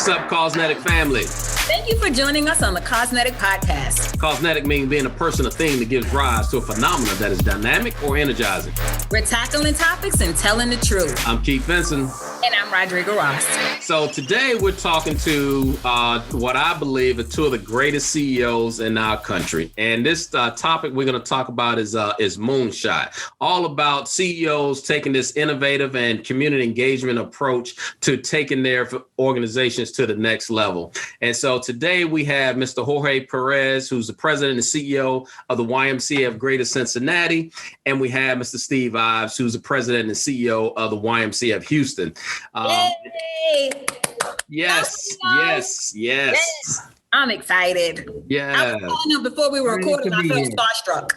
What's up, Cosmetic family? Thank you for joining us on the Cosmetic Podcast. Cosmetic means being a person or thing that gives rise to a phenomenon that is dynamic or energizing. We're tackling topics and telling the truth. I'm Keith Benson. And I'm Rodrigo Ross. So today we're talking to what I believe are two of the greatest CEOs in our country. And this topic we're going to talk about is Moonshot. All about CEOs taking this innovative and community engagement approach to taking their organizations to the next level. And so today we have Mr. Jorge Perez, who's the president and CEO of the YMCA of Greater Cincinnati. And we have Mr. Steve Ives, who's the president and CEO of the YMCA of Houston. Yay! Yes. I'm excited. Yeah. I was calling him before we were recording. I felt starstruck.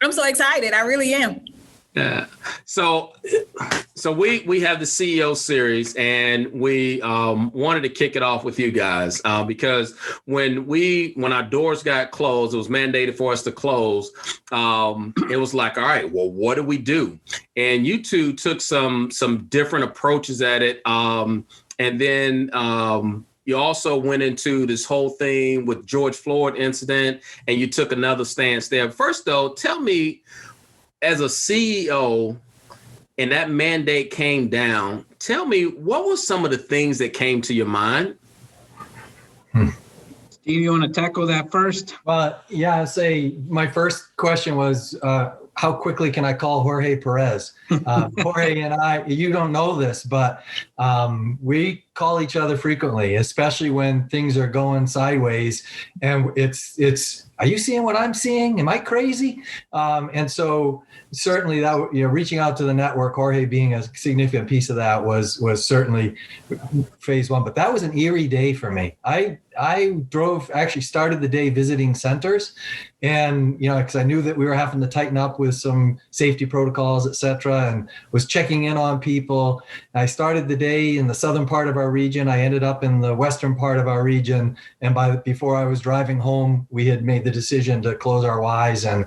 I'm so excited. I really am. Yeah. So we have the CEO series, and we wanted to kick it off with you guys because when our doors got closed, it was mandated for us to close. It was like, all right, well, what do we do? And you two took some different approaches at it, and then you also went into this whole thing with George Floyd incident, and you took another stance there. First, though, tell me, as a CEO, and that mandate came down, tell me, what were some of the things that came to your mind? Steve, you want to tackle that first? Well, yeah, I'd say my first question was, how quickly can I call Jorge Perez? Jorge and I, you don't know this, but we call each other frequently, especially when things are going sideways. And it's are you seeing what I'm seeing? Am I crazy? And so certainly that, reaching out to the network, Jorge being a significant piece of that was certainly phase one. But that was an eerie day for me. I actually started the day visiting centers, and because I knew that we were having to tighten up with some safety protocols, et cetera, and was checking in on people. I started the day in the southern part of our region. I ended up in the western part of our region, and before I was driving home, we had made the decision to close our Ys, and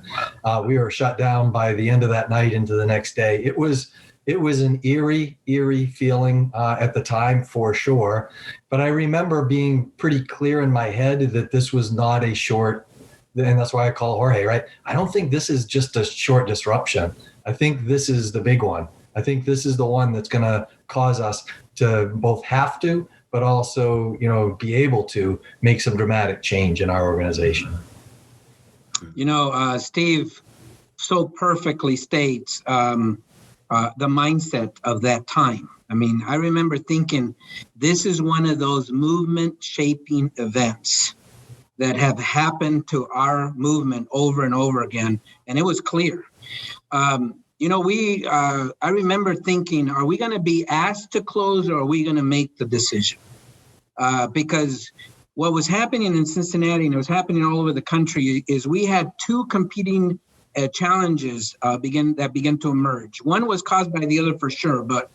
we were shut down by the end of that night into the next day. It was an eerie feeling at the time, for sure. But I remember being pretty clear in my head that this was not a short, and that's why I call Jorge, right? I don't think this is just a short disruption. I think this is the big one. I think this is the one that's going to cause us to both have to, but also, be able to make some dramatic change in our organization. Steve so perfectly states the mindset of that time. I mean, I remember thinking this is one of those movement shaping events that have happened to our movement over and over again. And it was clear. I remember thinking, are we going to be asked to close, or are we going to make the decision? Because what was happening in Cincinnati, and it was happening all over the country, is we had two competing challenges began to emerge. One was caused by the other for sure, but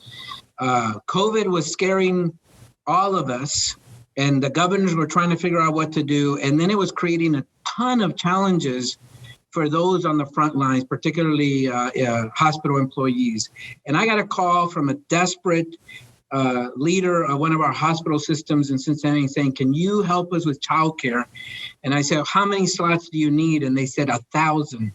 COVID was scaring all of us, and the governors were trying to figure out what to do. And then it was creating a ton of challenges for those on the front lines, particularly hospital employees. And I got a call from a desperate leader of one of our hospital systems in Cincinnati saying, can you help us with childcare? And I said, how many slots do you need? And they said 1,000.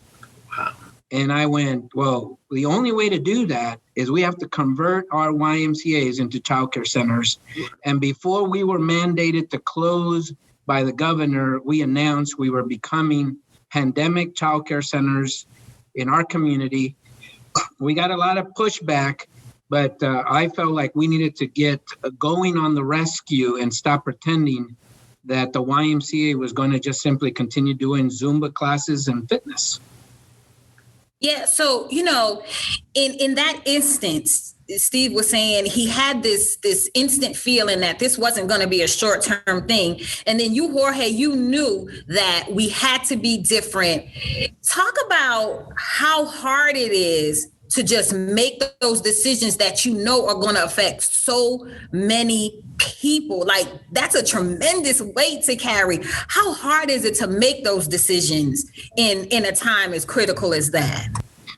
Wow. And I went, well, the only way to do that is we have to convert our YMCAs into childcare centers. And before we were mandated to close by the governor, we announced we were becoming pandemic childcare centers in our community. We got a lot of pushback, but I felt like we needed to get going on the rescue and stop pretending that the YMCA was going to just simply continue doing Zumba classes and fitness. Yeah. So, in that instance, Steve was saying he had this instant feeling that this wasn't going to be a short-term thing. And then you, Jorge, you knew that we had to be different. Talk about how hard it is to just make those decisions that are going to affect so many people. Like, that's a tremendous weight to carry. How hard is it to make those decisions in a time as critical as that?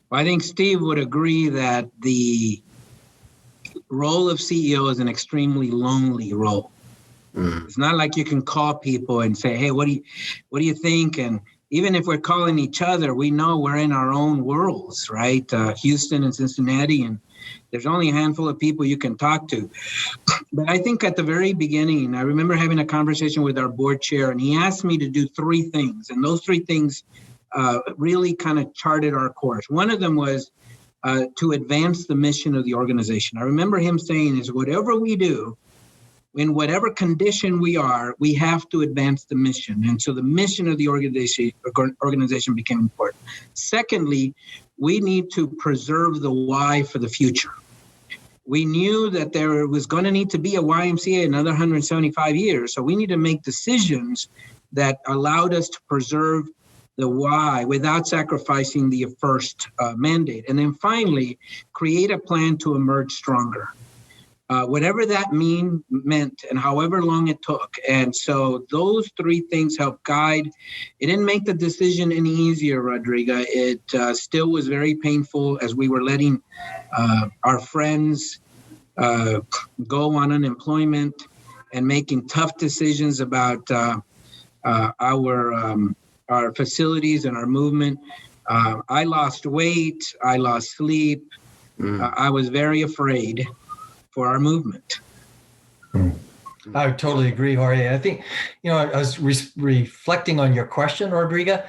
Well, I think Steve would agree that the role of CEO is an extremely lonely role. It's not like you can call people and say, hey, what do you think? And even if we're calling each other, we know we're in our own worlds, right? Houston and Cincinnati, and there's only a handful of people you can talk to. But I think at the very beginning, I remember having a conversation with our board chair, and he asked me to do 3 things. And those 3 things really kind of charted our course. One of them was to advance the mission of the organization. I remember him saying is whatever we do, in whatever condition we are, we have to advance the mission. And so the mission of the organization became important. Secondly, we need to preserve the why for the future. We knew that there was going to need to be a YMCA another 175 years. So we need to make decisions that allowed us to preserve the why without sacrificing the first mandate. And then finally, create a plan to emerge stronger. Whatever that meant and however long it took. And so those 3 things helped guide. It didn't make the decision any easier, Rodrigo. It still was very painful as we were letting our friends go on unemployment and making tough decisions about our facilities and our movement. I lost weight. I lost sleep. I was very afraid for our movement. I totally agree, Jorge. I think, I was reflecting on your question, Rodrigo.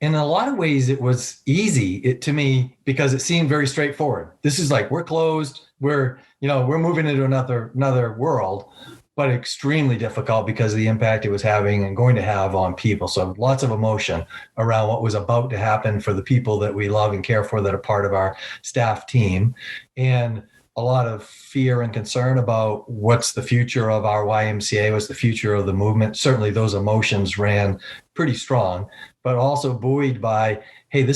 In a lot of ways, it was easy to me because it seemed very straightforward. This is like, we're closed. We're moving into another world, but extremely difficult because of the impact it was having and going to have on people. So lots of emotion around what was about to happen for the people that we love and care for that are part of our staff team. And a lot of fear and concern about what's the future of our YMCA, what's the future of the movement. Certainly those emotions ran pretty strong, but also buoyed by, hey,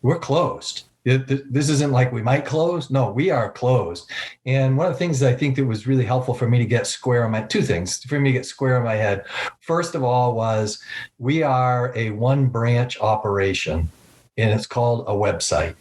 we're closed. This isn't like we might close. No, we are closed. And one of the things that I think that was really helpful for me to get square on 2 things for me to get square in my head. First of all was we are a 1 branch operation, and it's called a website.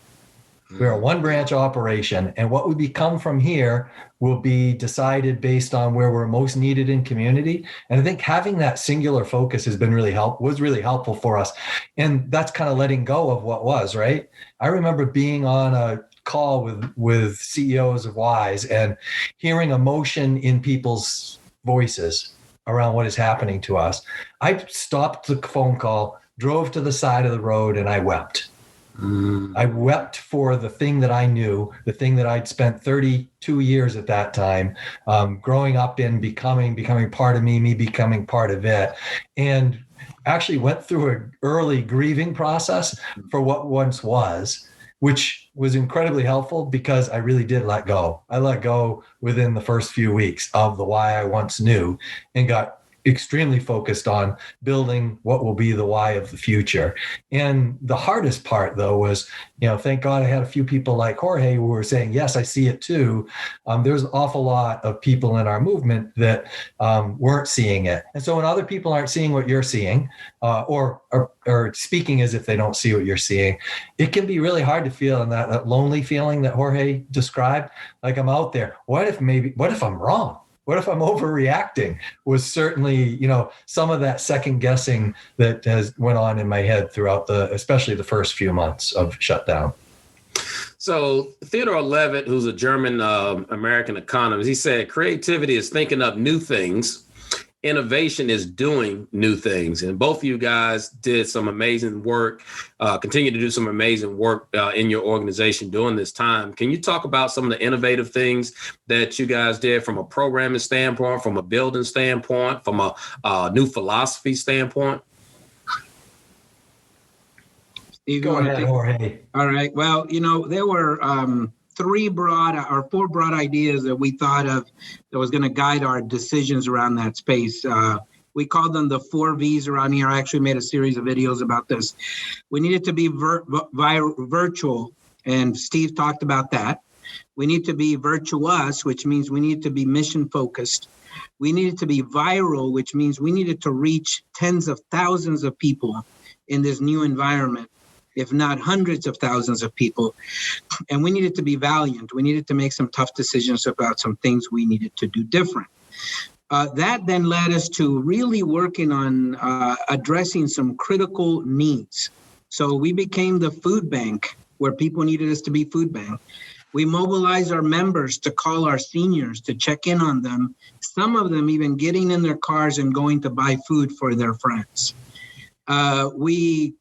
We're a 1 branch operation, and what we become from here will be decided based on where we're most needed in community. And I think having that singular focus was really helpful for us. And that's kind of letting go of what was, right? I remember being on a call with CEOs of Ys and hearing emotion in people's voices around what is happening to us. I stopped the phone call, drove to the side of the road, and I wept. I wept for the thing that I knew, the thing that I'd spent 32 years at that time, growing up in, becoming part of me becoming part of it, and actually went through an early grieving process for what once was, which was incredibly helpful because I really did let go. I let go within the first few weeks of the why I once knew and got extremely focused on building what will be the why of the future. And the hardest part, though, was, thank God I had a few people like Jorge who were saying, yes, I see it too. There's an awful lot of people in our movement that weren't seeing it. And so when other people aren't seeing what you're seeing or speaking as if they don't see what you're seeing, it can be really hard to feel, and that lonely feeling that Jorge described, like I'm out there. What if I'm wrong? What if I'm overreacting? Was certainly, some of that second guessing that has went on in my head throughout especially the first few months of shutdown. So Theodore Levitt, who's a German American economist, he said, creativity is thinking up new things. Innovation is doing new things. And both of you guys did some amazing work, continue to do some amazing work in your organization during this time. Can you talk about some of the innovative things that you guys did from a programming standpoint, from a building standpoint, from a new philosophy standpoint? Steve, go ahead, Jorge. All right. Well, there were 4 broad ideas that we thought of that was going to guide our decisions around that space. We called them the 4 V's around here. I actually made a series of videos about this. We needed to be virtual, and Steve talked about that. We need to be virtuous, which means we need to be mission focused. We needed to be viral, which means we needed to reach tens of thousands of people in this new environment. if not hundreds of thousands of people. And we needed to be valiant. We needed to make some tough decisions about some things we needed to do different. That then led us to really working on addressing some critical needs. So we became the food bank where people needed us to be food bank. We mobilized our members to call our seniors to check in on them, some of them even getting in their cars and going to buy food for their friends. We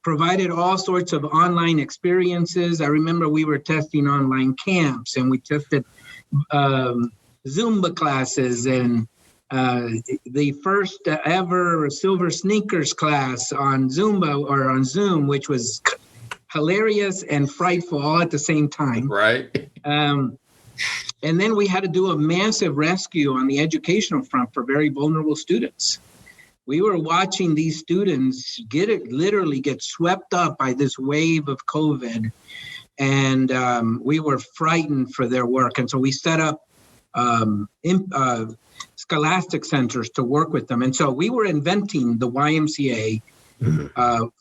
provided all sorts of online experiences. I remember we were testing online camps, and we tested Zumba classes, and the first ever silver sneakers class on Zumba or on Zoom, which was hilarious and frightful all at the same time. Right. And then we had to do a massive rescue on the educational front for very vulnerable students. We were watching these students literally get swept up by this wave of COVID, and we were frightened for their work. And so we set up scholastic centers to work with them. And so we were inventing the YMCA,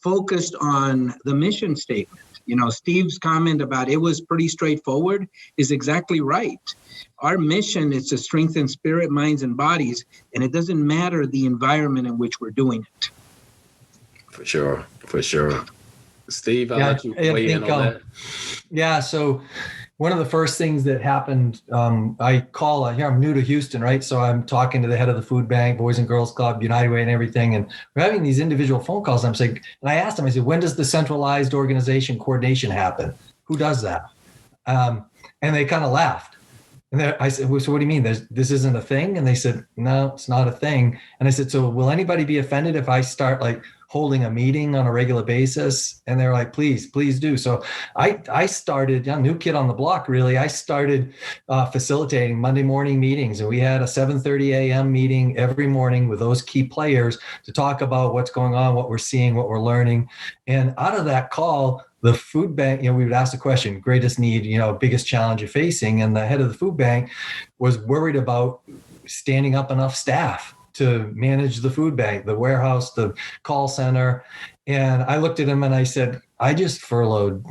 focused on the mission statement. You know, Steve's comment about it was pretty straightforward is exactly right. Our mission is to strengthen spirit, minds, and bodies, and it doesn't matter the environment in which we're doing it. For sure. Steve, I'll let you weigh in on that. Yeah, so one of the first things that happened, I'm new to Houston, right? So I'm talking to the head of the food bank, Boys and Girls Club, United Way, and everything. And we're having these individual phone calls. And I asked them, I said, when does the centralized organization coordination happen? Who does that? And they kind of laughed. And I said, well, so what do you mean? This isn't a thing? And they said, no, it's not a thing. And I said, so will anybody be offended if I start holding a meeting on a regular basis? And they're like, please do. So I started, new kid on the block, really. I started facilitating Monday morning meetings, and we had a 7:30 a.m. meeting every morning with those key players to talk about what's going on, what we're seeing, what we're learning. And out of that call, the food bank, we would ask the question, greatest need, biggest challenge you're facing. And the head of the food bank was worried about standing up enough staff to manage the food bank, the warehouse, the call center. And I looked at him and I said, I just furloughed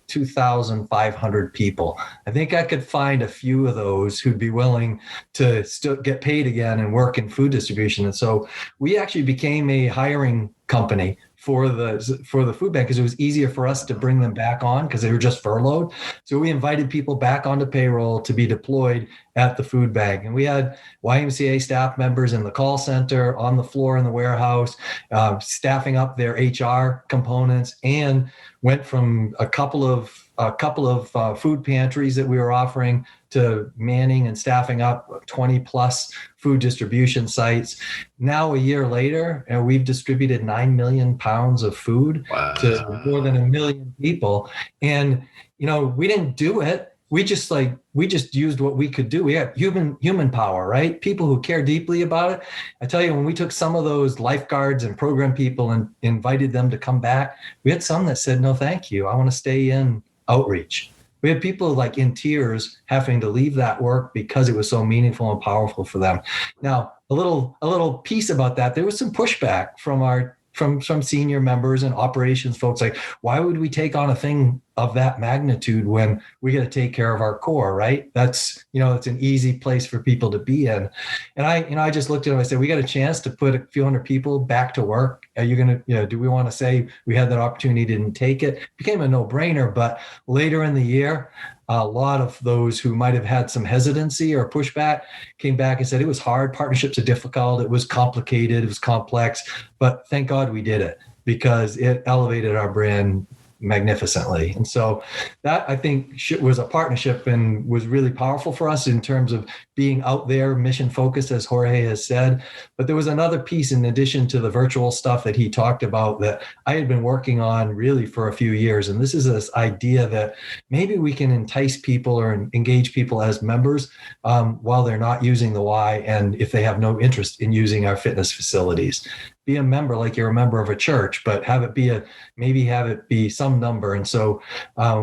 2,500 people. I think I could find a few of those who'd be willing to still get paid again and work in food distribution. And so we actually became a hiring company for the food bank because it was easier for us to bring them back on because they were just furloughed. So we invited people back onto payroll to be deployed at the food bank. And we had YMCA staff members in the call center, on the floor in the warehouse, staffing up their HR components, and went from a couple of food pantries that we were offering to manning and staffing up 20 plus food distribution sites. Now, a year later, we've distributed 9 million pounds of food to more than 1 million people. And, we didn't do it. We just used what we could do. We have human power, right? People who care deeply about it. I tell you, when we took some of those lifeguards and program people and invited them to come back, we had some that said, no, thank you. I want to stay in outreach. We had people in tears having to leave that work because it was so meaningful and powerful for them. Now, a little piece about that, there was some pushback from senior members and operations folks, why would we take on a thing of that magnitude when we got to take care of our core, right? That's, it's an easy place for people to be in. And I just looked at them, I said, we got a chance to put a few hundred people back to work. Are you going to, do we want to say we had that opportunity, didn't take it? It became a no-brainer, but later in the year, a lot of those who might have had some hesitancy or pushback came back and said it was hard. Partnerships are difficult. It was complicated. It was complex, but thank God we did it because it elevated our brand magnificently. And so that, I think, was a partnership and was really powerful for us in terms of being out there, mission focused, as Jorge has said. But there was another piece in addition to the virtual stuff that he talked about that I had been working on really for a few years. And this is this idea that maybe we can entice people or engage people as members while they're not using the Y and if they have no interest in using our fitness facilities. Be a member like you're a member of a church, but have it be some number. And so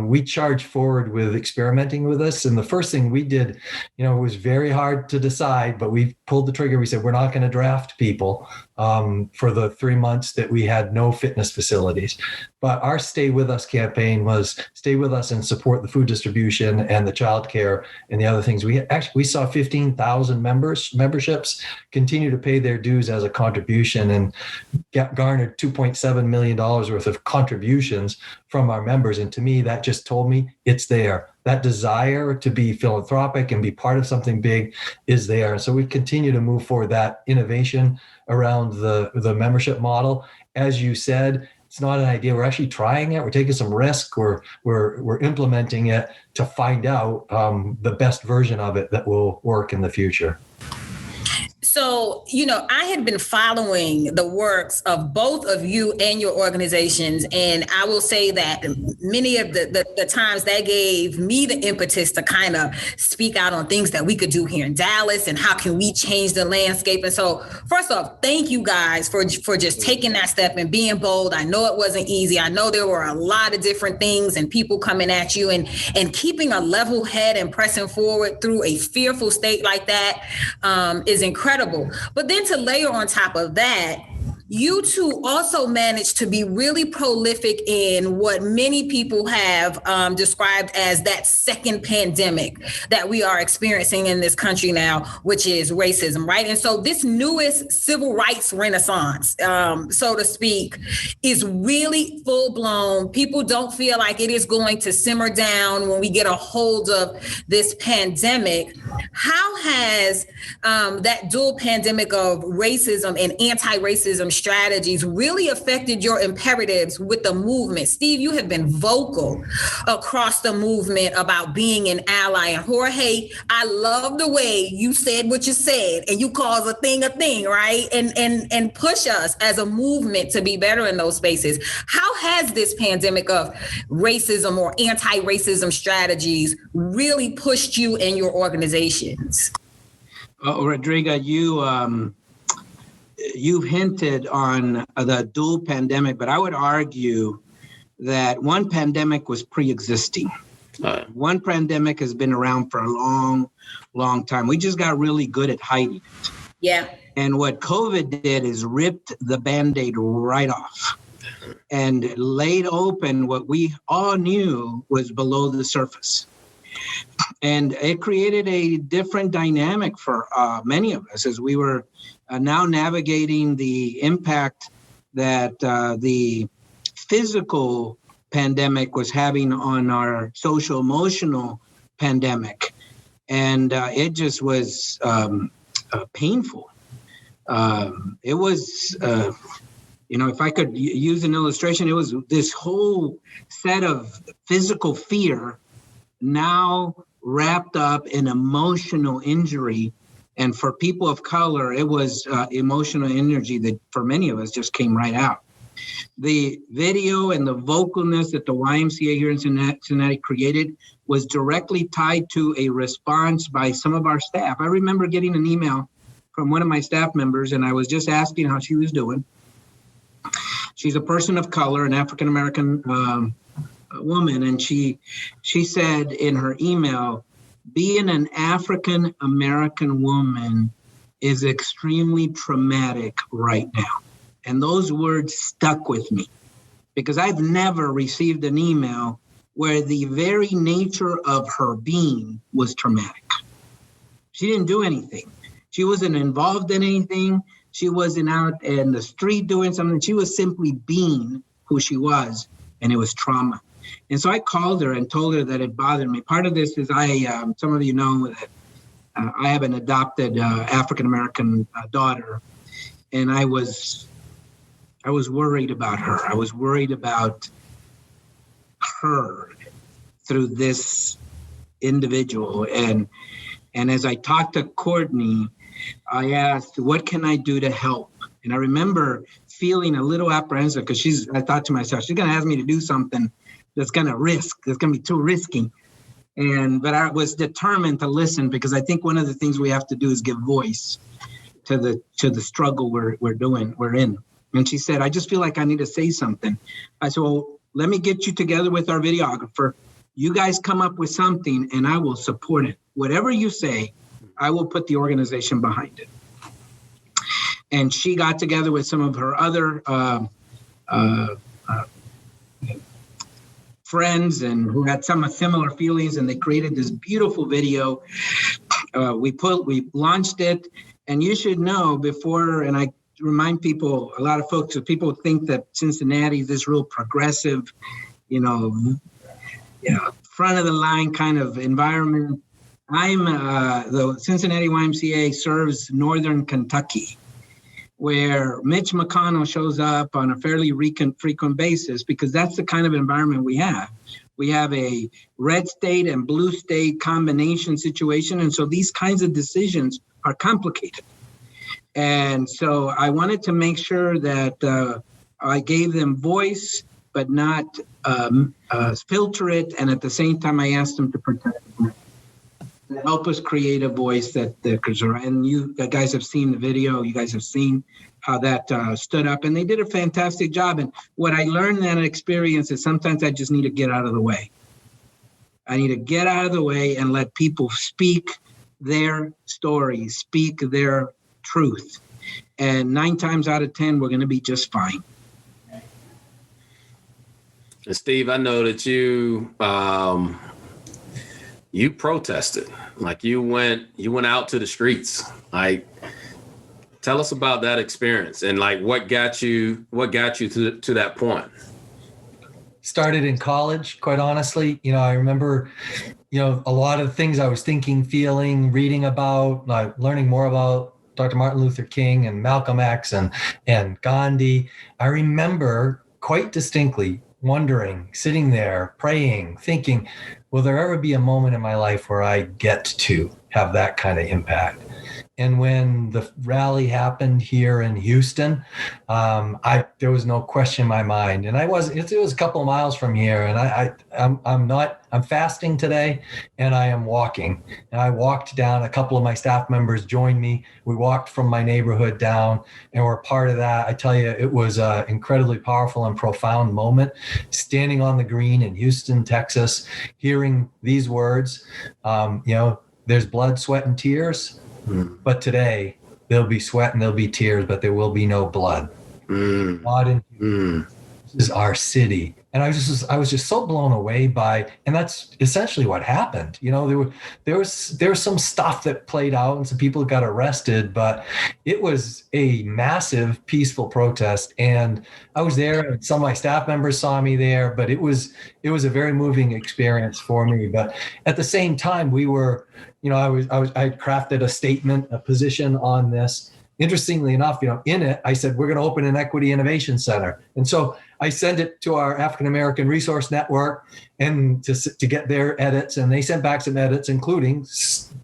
we charged forward with experimenting with this. And the first thing we did, it was very hard to decide, but we pulled the trigger. We said, we're not going to draft people for the 3 months that we had no fitness facilities. But our Stay With Us campaign was stay with us and support the food distribution and the childcare and the other things. We saw 15,000 memberships continue to pay their dues as a contribution and garnered $2.7 million worth of contributions from our members. And to me, that just told me it's there. That desire to be philanthropic and be part of something big is there. And so we continue to move forward that innovation around the membership model. As you said, it's not an idea. We're actually trying it. We're taking some risk. We're implementing it to find out the best version of it that will work in the future. So, I had been following the works of both of you and your organizations. And I will say that many of the times that gave me the impetus to kind of speak out on things that we could do here in Dallas and how can we change the landscape. And so first off, thank you guys for just taking that step and being bold. I know it wasn't easy. I know there were a lot of different things and people coming at you and keeping a level head and pressing forward through a fearful state like that is incredible. But then to layer on top of that, you two also managed to be really prolific in what many people have described as that second pandemic that we are experiencing in this country now, which is racism, right? And so this newest civil rights renaissance, so to speak, is really full blown. People don't feel like it is going to simmer down when we get a hold of this pandemic. How has that dual pandemic of racism and anti-racism strategies really affected your imperatives with the movement? Steve, you have been vocal across the movement about being an ally. And Jorge, I love the way you said what you said and you call a thing, right? And push us as a movement to be better in those spaces. How has this pandemic of racism or anti-racism strategies really pushed you and your organizations? Rodrigo, you've hinted on the dual pandemic, but I would argue that one pandemic was pre-existing. One pandemic has been around for a long, long time. We just got really good at hiding it. Yeah. And what COVID did is ripped the Band-Aid right off and laid open what we all knew was below the surface. And it created a different dynamic for many of us as we were now navigating the impact that the physical pandemic was having on our social emotional pandemic. And it just was painful. It was, if I could use an illustration, it was this whole set of physical fear now wrapped up in emotional injury. And for people of color, it was emotional energy that for many of us just came right out. The video and the vocalness that the YMCA here in Cincinnati created was directly tied to a response by some of our staff. I remember getting an email from one of my staff members, and I was just asking how she was doing. She's a person of color, an African-American woman, and she said in her email, being an African-American woman is extremely traumatic right now. And those words stuck with me because I've never received an email where the very nature of her being was traumatic. She didn't do anything. She wasn't involved in anything. She wasn't out in the street doing something. She was simply being who she was, and it was trauma. And so I called her and told her that it bothered me. Part of this is some of you know that I have an adopted African-American daughter, and I was worried about her. I was worried about her through this individual. And as I talked to Courtney, I asked, what can I do to help? And I remember feeling a little apprehensive because I thought to myself, she's going to ask me to do something that's going to be too risky. But I was determined to listen because I think one of the things we have to do is give voice to the struggle we're in. And she said, I just feel like I need to say something. I said, well, let me get you together with our videographer. You guys come up with something and I will support it. Whatever you say, I will put the organization behind it. and she got together with some of her other friends and who had some similar feelings, and they created this beautiful video. We launched it, and you should know before, and I remind people, a lot of folks, if people think that Cincinnati is this real progressive, front of the line kind of environment. The Cincinnati YMCA serves Northern Kentucky, where Mitch McConnell shows up on a fairly frequent basis, because that's the kind of environment we have. We have a red state and blue state combination situation. And so these kinds of decisions are complicated. And so I wanted to make sure that I gave them voice, but not filter it. And at the same time, I asked them to protect it, to help us create a voice and you guys have seen the video. You guys have seen how that stood up, and they did a fantastic job. And what I learned in that experience is sometimes I just need to get out of the way. I need to get out of the way and let people speak their stories, speak their truth. And 9 times out of 10, we're going to be just fine. And Steve, I know that you protested, like you went out to the streets. Like, tell us about that experience and like what got you to that point. Started in college, quite honestly. I remember, a lot of things I was thinking, feeling, reading about, like learning more about Dr. Martin Luther King and Malcolm X and Gandhi. I remember quite distinctly wondering, sitting there, praying, thinking, will there ever be a moment in my life where I get to have that kind of impact? And when the rally happened here in Houston, there was no question in my mind. And it was a couple of miles from here. And I'm fasting today, and I am walking. And I walked down. A couple of my staff members joined me. We walked from my neighborhood down, and we're part of that. I tell you, it was an incredibly powerful and profound moment, standing on the green in Houston, Texas, hearing these words. There's blood, sweat, and tears. But today there'll be sweat and there'll be tears, but there will be no blood. This is our city. And I was just so blown away by, and that's essentially what happened. There was some stuff that played out and some people got arrested, but it was a massive peaceful protest. And I was there, and some of my staff members saw me there, but it was a very moving experience for me. But at the same time, we were, I crafted a statement, a position on this. Interestingly enough, in it, I said, we're going to open an equity innovation center. And so I sent it to our African American Resource Network and to get their edits. And they sent back some edits, including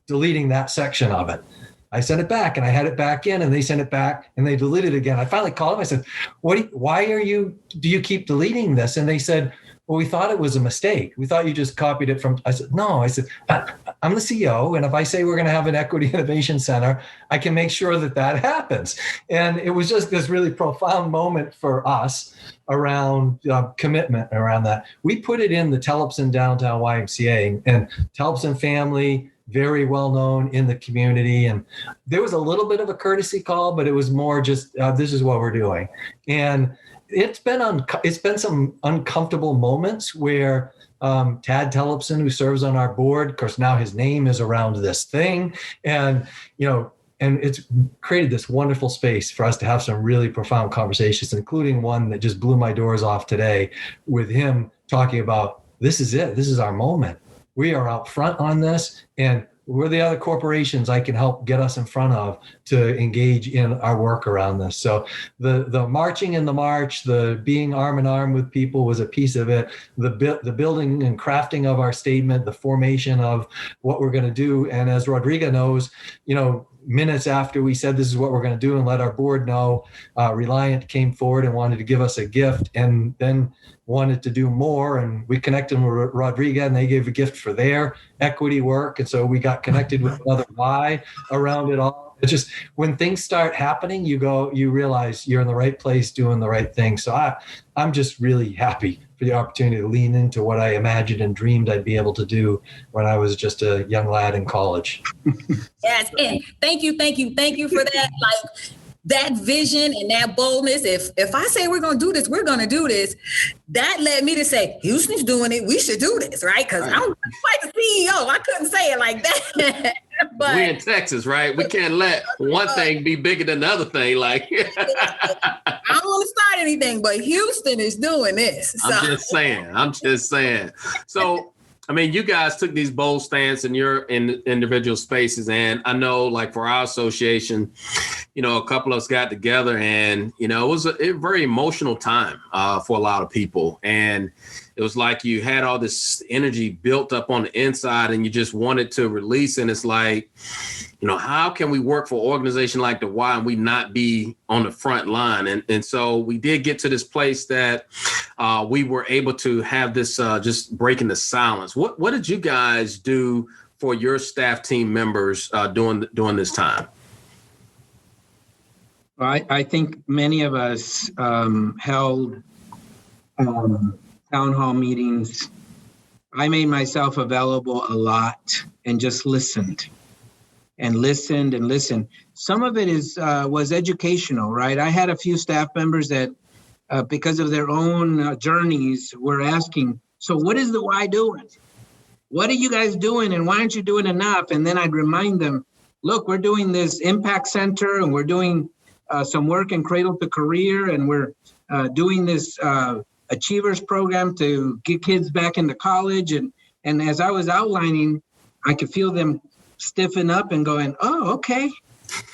deleting that section of it. I sent it back, and I had it back in, and they sent it back, and they deleted it again. I finally called them. I said, do you keep deleting this? And they said, well, we thought it was a mistake. We thought you just copied it from, I said, no. I said, I'm the CEO. And if I say we're going to have an equity innovation center, I can make sure that happens. And it was just this really profound moment for us around commitment around that. We put it in the Tellupson Downtown YMCA, and Tellupson family, very well known in the community. And there was a little bit of a courtesy call, but it was more just, this is what we're doing. And it's been some uncomfortable moments where Tad Tellupson, who serves on our board, of course, now his name is around this thing. And, and it's created this wonderful space for us to have some really profound conversations, including one that just blew my doors off today with him talking about, this is it. This is our moment. We are out front on this, and we're the other corporations I can help get us in front of to engage in our work around this. So the marching in the march, the being arm in arm with people was a piece of it. The building and crafting of our statement, the formation of what we're going to do. And as Rodrigo knows, minutes after we said this is what we're going to do and let our board know, Reliant came forward and wanted to give us a gift, and then wanted to do more. And we connected with Rodrigo, and they gave a gift for their equity work. And so we got connected with another Y around it all. It's just, when things start happening, you realize you're in the right place doing the right thing. So I'm just really happy for the opportunity to lean into what I imagined and dreamed I'd be able to do when I was just a young lad in college. Yes, and thank you for that. Like, that vision and that boldness, if I say we're going to do this, we're going to do this, that led me to say, Houston's doing it, we should do this, right? Because I'm like the CEO. I couldn't say it like that. But we're in Texas, right? We can't let one thing be bigger than the other thing. Like, I don't want to start anything, but Houston is doing this. So. I'm just saying. So, I mean, you guys took these bold stance in your individual spaces. And I know, like, for our association, you know, a couple of us got together and, you know, it was a very emotional time for a lot of people. And it was like you had all this energy built up on the inside and you just wanted to release. And it's like, you know, how can we work for an organization like the Y and we not be on the front line? And so we did get to this place that we were able to have this just breaking the silence. What did you guys do for your staff team members during this time? I think many of us held town hall meetings. I made myself available a lot and just listened. Some of it was educational, right? I had a few staff members that, because of their own journeys, were asking, so what is the Y doing? What are you guys doing? And why aren't you doing enough? And then I'd remind them, look, we're doing this impact center and we're doing some work in cradle to career. And we're doing this Achievers program to get kids back into college. And as I was outlining, I could feel them stiffen up and going, oh, okay.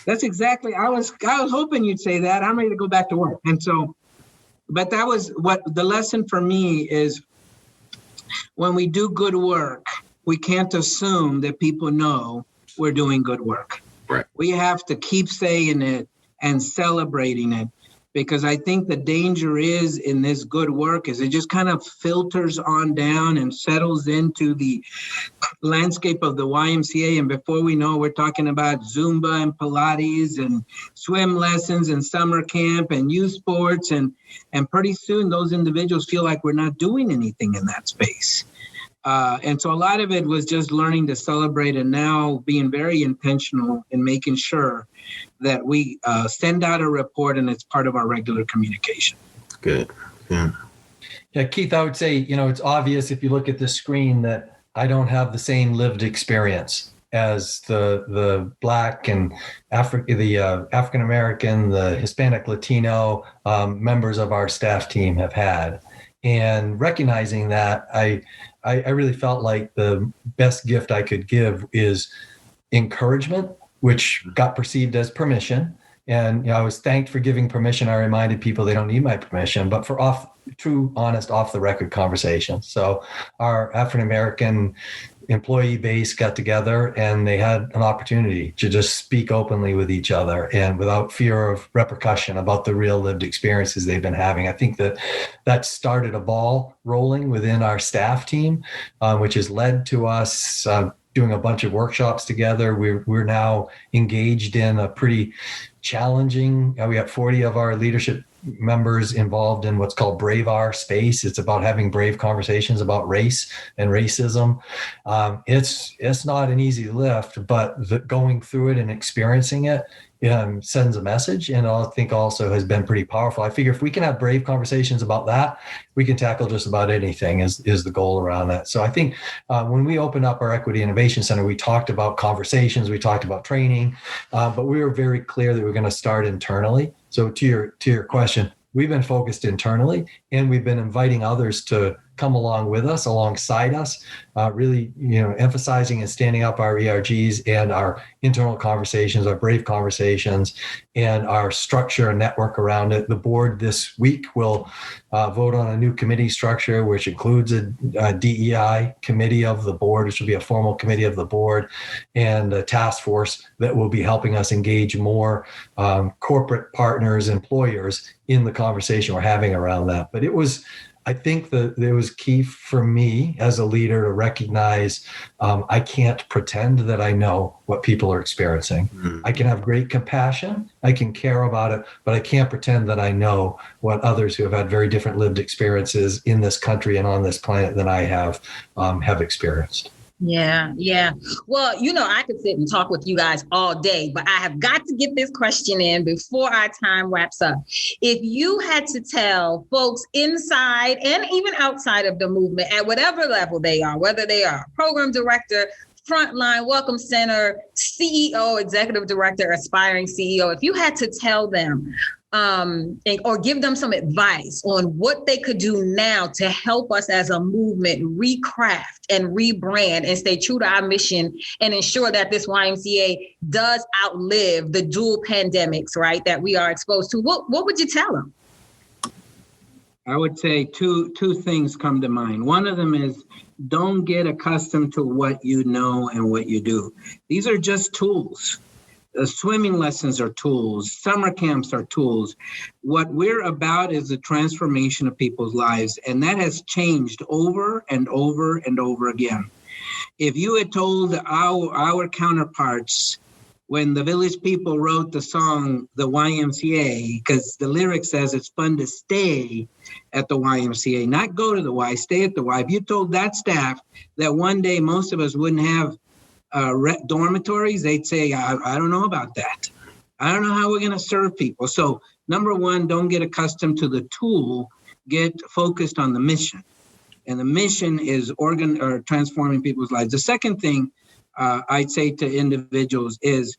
That's exactly, I was hoping you'd say that. I'm ready to go back to work. And so, but that was what the lesson for me is, when we do good work, we can't assume that people know we're doing good work. Right. We have to keep saying it and celebrating it, because I think the danger is in this good work is it just kind of filters on down and settles into the landscape of the YMCA. And before we know, we're talking about Zumba and Pilates and swim lessons and summer camp and youth sports. And pretty soon those individuals feel like we're not doing anything in that space. And so a lot of it was just learning to celebrate and now being very intentional in making sure that we send out a report and it's part of our regular communication. Good. Yeah. Yeah, Keith, I would say, you know, it's obvious if you look at the screen that I don't have the same lived experience as the Black and African American, the Hispanic, Latino members of our staff team have had. And recognizing that, I really felt like the best gift I could give is encouragement, which got perceived as permission. And, you know, I was thanked for giving permission. I reminded people they don't need my permission, but for true, honest, off the record conversations. So our African American employee base got together and they had an opportunity to just speak openly with each other and without fear of repercussion about the real lived experiences they've been having. I think that started a ball rolling within our staff team, which has led to us doing a bunch of workshops together. We're now engaged in a pretty challenging, we have 40 of our leadership members involved in what's called Brave Our space. It's about having brave conversations about race and racism. It's not an easy lift, but going through it and experiencing it sends a message, and I think also has been pretty powerful. I figure if we can have brave conversations about that, we can tackle just about anything is the goal around that. So I think when we opened up our Equity Innovation Center, we talked about conversations, we talked about training, but we were very clear that we're going to start internally. So to your question, we've been focused internally, and we've been inviting others to come along with us, alongside us, really, emphasizing and standing up our ERGs and our internal conversations, our brave conversations, and our structure and network around it. The board this week will vote on a new committee structure, which includes a DEI committee of the board, which will be a formal committee of the board, and a task force that will be helping us engage more corporate partners, employers in the conversation we're having around that. But I think that it was key for me as a leader to recognize I can't pretend that I know what people are experiencing. Mm-hmm. I can have great compassion, I can care about it, but I can't pretend that I know what others who have had very different lived experiences in this country and on this planet than I have experienced. Yeah. Well, I could sit and talk with you guys all day, but I have got to get this question in before our time wraps up. If you had to tell folks inside and even outside of the movement at whatever level they are, whether they are program director, frontline, welcome center, CEO, executive director, aspiring CEO, if you had to tell them or give them some advice on what they could do now to help us as a movement recraft and rebrand and stay true to our mission and ensure that this YMCA does outlive the dual pandemics, right, that we are exposed to, what would you tell them? I would say two things come to mind. One of them is don't get accustomed to what you know and what you do. These are just tools. Swimming lessons are tools. Summer camps are tools. What we're about is the transformation of people's lives, and that has changed over and over and over again. If you had told our counterparts when the Village People wrote the song, the YMCA, because the lyric says it's fun to stay at the YMCA, not go to the Y, stay at the Y. If you told that staff that one day most of us wouldn't have dormitories, they'd say, I don't know about that. I don't know how we're going to serve people. So number one, don't get accustomed to the tool, get focused on the mission. And the mission is transforming people's lives. The second thing I'd say to individuals is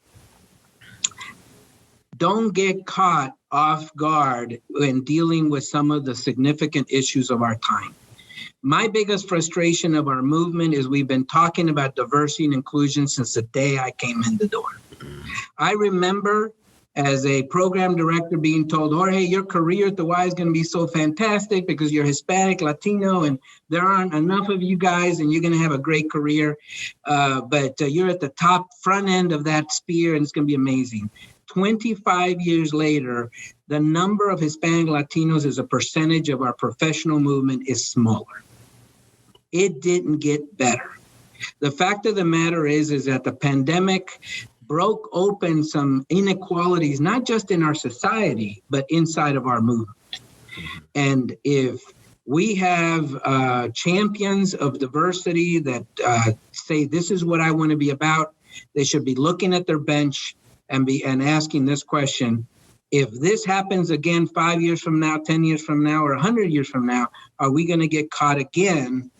don't get caught off guard when dealing with some of the significant issues of our time. My biggest frustration of our movement is we've been talking about diversity and inclusion since the day I came in the door. I remember as a program director being told, Jorge, your career at the Y is going to be so fantastic because you're Hispanic, Latino, and there aren't enough of you guys and you're going to have a great career. But you're at the top front end of that spear and it's going to be amazing. 25 years later, the number of Hispanic Latinos as a percentage of our professional movement is smaller. It didn't get better. The fact of the matter is that the pandemic broke open some inequalities, not just in our society, but inside of our movement. And if we have champions of diversity that say, this is what I want to be about, they should be looking at their bench and asking this question: if this happens again 5 years from now, 10 years from now, or 100 years from now, are we going to get caught again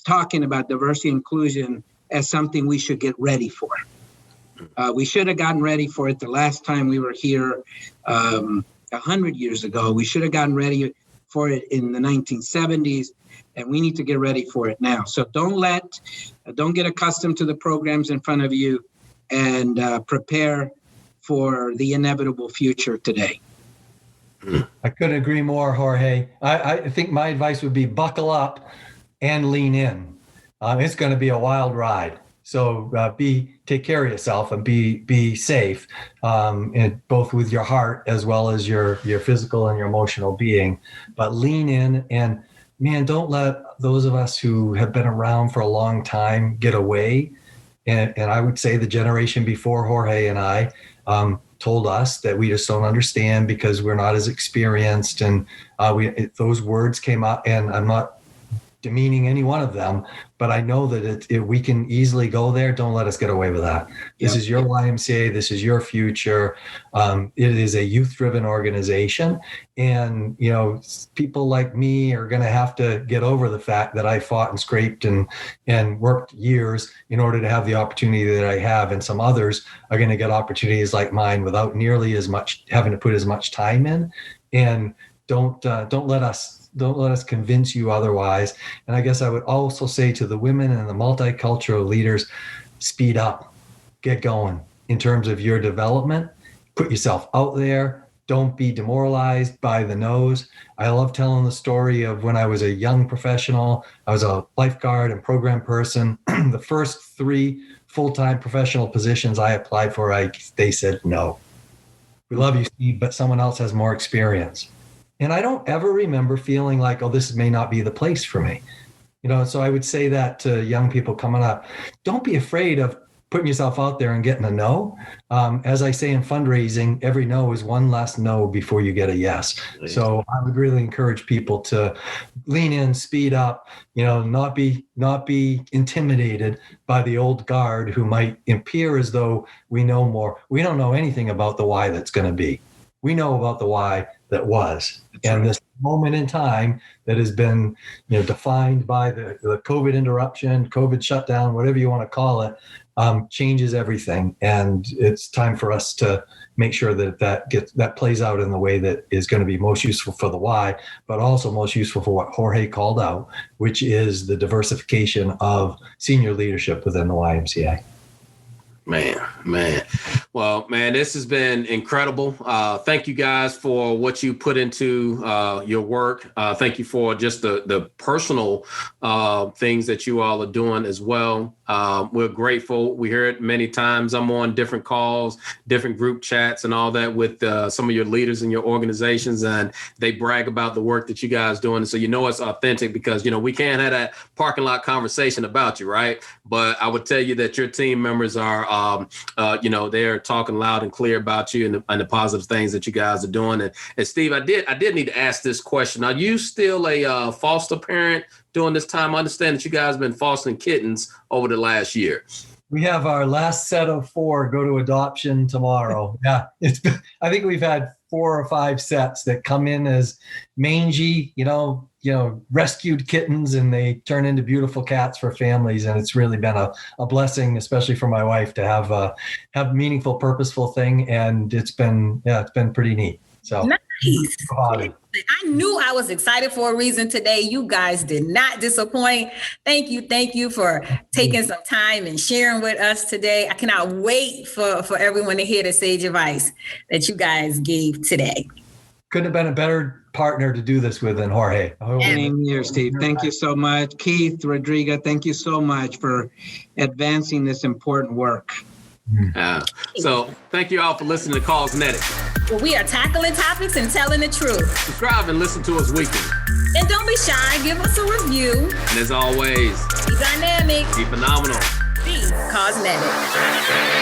talking about diversity and inclusion as something we should get ready for? We should have gotten ready for it the last time we were here 100 years ago. We should have gotten ready for it in the 1970s, and we need to get ready for it now. So don't get accustomed to the programs in front of you, and prepare for the inevitable future today. I couldn't agree more, Jorge. I think my advice would be buckle up and lean in. It's going to be a wild ride. So take care of yourself and be safe, and both with your heart as well as your physical and your emotional being. But lean in, and man, don't let those of us who have been around for a long time get away. And I would say the generation before Jorge and I told us that we just don't understand because we're not as experienced. And those words came out, and I'm not demeaning any one of them, but I know that we can easily go there. Don't let us get away with that. This is your YMCA. This is your future. It is a youth-driven organization. And, people like me are going to have to get over the fact that I fought and scraped and worked years in order to have the opportunity that I have. And some others are going to get opportunities like mine without nearly as much, having to put as much time in. And don't let us convince you otherwise. And I guess I would also say to the women and the multicultural leaders, speed up, get going in terms of your development, put yourself out there. Don't be demoralized by the no's. I love telling the story of when I was a young professional. I was a lifeguard and program person. The first 3 full-time professional positions I applied for, they said, no. We love you, Steve, but someone else has more experience. And I don't ever remember feeling like, oh, this may not be the place for me. So I would say that to young people coming up, don't be afraid of putting yourself out there and getting a no. As I say in fundraising, every no is one last no before you get a yes. So I would really encourage people to lean in, speed up, not be intimidated by the old guard who might appear as though we know more. We don't know anything about the why that's going to be. We know about the why that was. And this moment in time that has been defined by the COVID interruption, COVID shutdown, whatever you want to call it, changes everything. And it's time for us to make sure that plays out in the way that is going to be most useful for the why, but also most useful for what Jorge called out, which is the diversification of senior leadership within the YMCA. Man. Well, man, this has been incredible. Thank you guys for what you put into your work. Thank you for just the personal things that you all are doing as well. We're grateful. We hear it many times. I'm on different calls, different group chats and all that with some of your leaders in your organizations, and they brag about the work that you guys doing. So it's authentic because, we can't have that parking lot conversation about you, right? But I would tell you that your team members are, they're talking loud and clear about you and the positive things that you guys are doing. And Steve, I did need to ask this question. Are you still a foster parent during this time? I understand that you guys have been fostering kittens over the last year. We have our last set of 4 go to adoption tomorrow. Yeah, I think we've had 4 or 5 sets that come in as mangy, rescued kittens, and they turn into beautiful cats for families. And it's really been a blessing, especially for my wife, to have a meaningful, purposeful thing. And it's been pretty neat. So nice. I knew I was excited for a reason today. You guys did not disappoint. Thank you for taking some time and sharing with us today. I cannot wait for everyone to hear the sage advice that you guys gave today. Couldn't have been a better partner to do this with than Jorge. Same here, Steve. Thank you so much. Keith, Rodrigo, thank you so much for advancing this important work. So thank you all for listening to Calls Netic. Well, we are tackling topics and telling the truth. Subscribe and listen to us weekly. And don't be shy. Give us a review. And as always, be dynamic. be phenomenal. Be cosmetic.